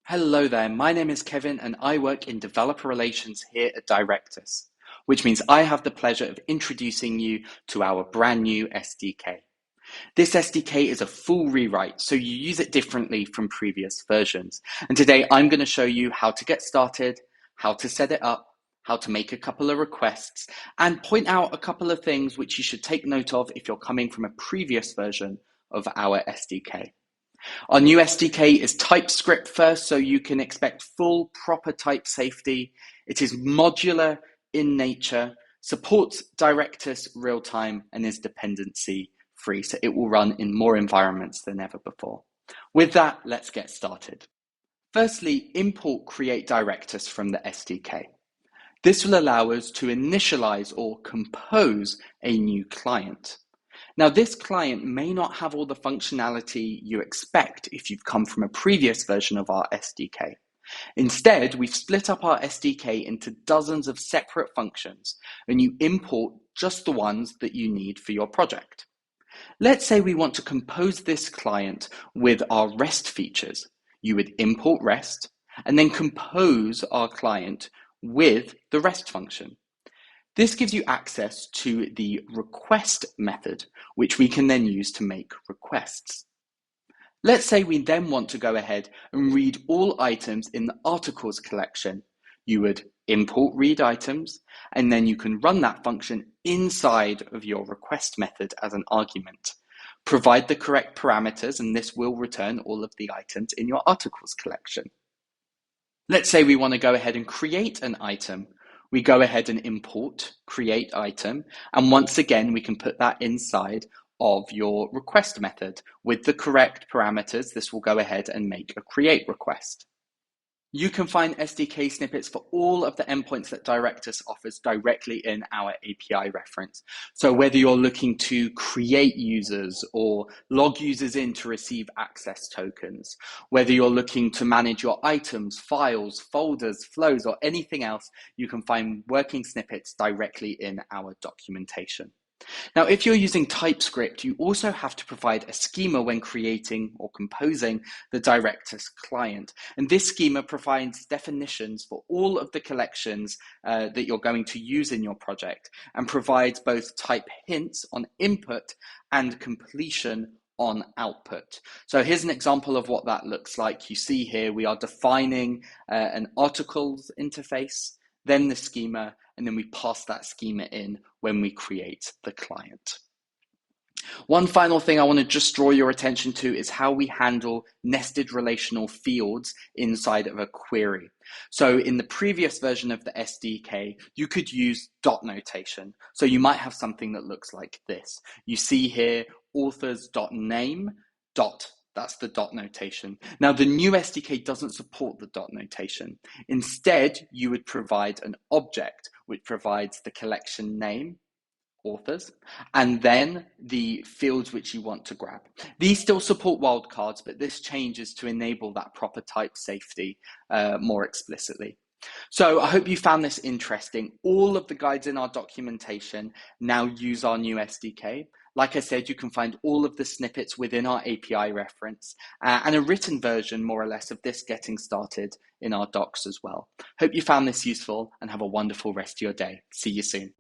Hello there, my name is Kevin and I work in developer relations here at Directus, which means I have the pleasure of introducing you to our brand new SDK. This SDK is a full rewrite, so you use it differently from previous versions. And today I'm going to show you how to get started, how to set it up, how to make a couple of requests, and point out a couple of things which you should take note of if you're coming from a previous version of our SDK. Our new SDK is TypeScript first, so you can expect full proper type safety. It is modular in nature, supports Directus real-time, and is dependency free, so it will run in more environments than ever before. With that, let's get started. Firstly, import create Directus from the SDK. This will allow us to initialize or compose a new client. Now, this client may not have all the functionality you expect if you've come from a previous version of our SDK. Instead, we've split up our SDK into dozens of separate functions, and you import just the ones that you need for your project. Let's say we want to compose this client with our REST features. You would import REST and then compose our client with the REST function. This gives you access to the request method, which we can then use to make requests. Let's say we then want to go ahead and read all items in the articles collection. You would import read items, and then you can run that function inside of your request method as an argument. Provide the correct parameters, and this will return all of the items in your articles collection. Let's say we want to go ahead and create an item. We go ahead and import create item, and once again we can put that inside of your request method. With the correct parameters, this will go ahead and make a create request. You can find SDK snippets for all of the endpoints that Directus offers directly in our API reference. So whether you're looking to create users or log users in to receive access tokens, whether you're looking to manage your items, files, folders, flows, or anything else, you can find working snippets directly in our documentation. Now, if you're using TypeScript, you also have to provide a schema when creating or composing the Directus client. And this schema provides definitions for all of the collections that you're going to use in your project and provides both type hints on input and completion on output. So here's an example of what that looks like. You see here we are defining an articles interface, then the schema, and then we pass that schema in when we create the client. One final thing I want to just draw your attention to is how we handle nested relational fields inside of a query. So in the previous version of the SDK, you could use dot notation. So you might have something that looks like this. You see here authors.name dot. That's the dot notation. Now, the new SDK doesn't support the dot notation. Instead, you would provide an object which provides the collection name, authors, and then the fields which you want to grab. These still support wildcards, but this changes to enable that proper type safety more explicitly. So I hope you found this interesting. All of the guides in our documentation now use our new SDK. Like I said, you can find all of the snippets within our API reference and a written version, more or less, of this getting started in our docs as well. Hope you found this useful and have a wonderful rest of your day. See you soon.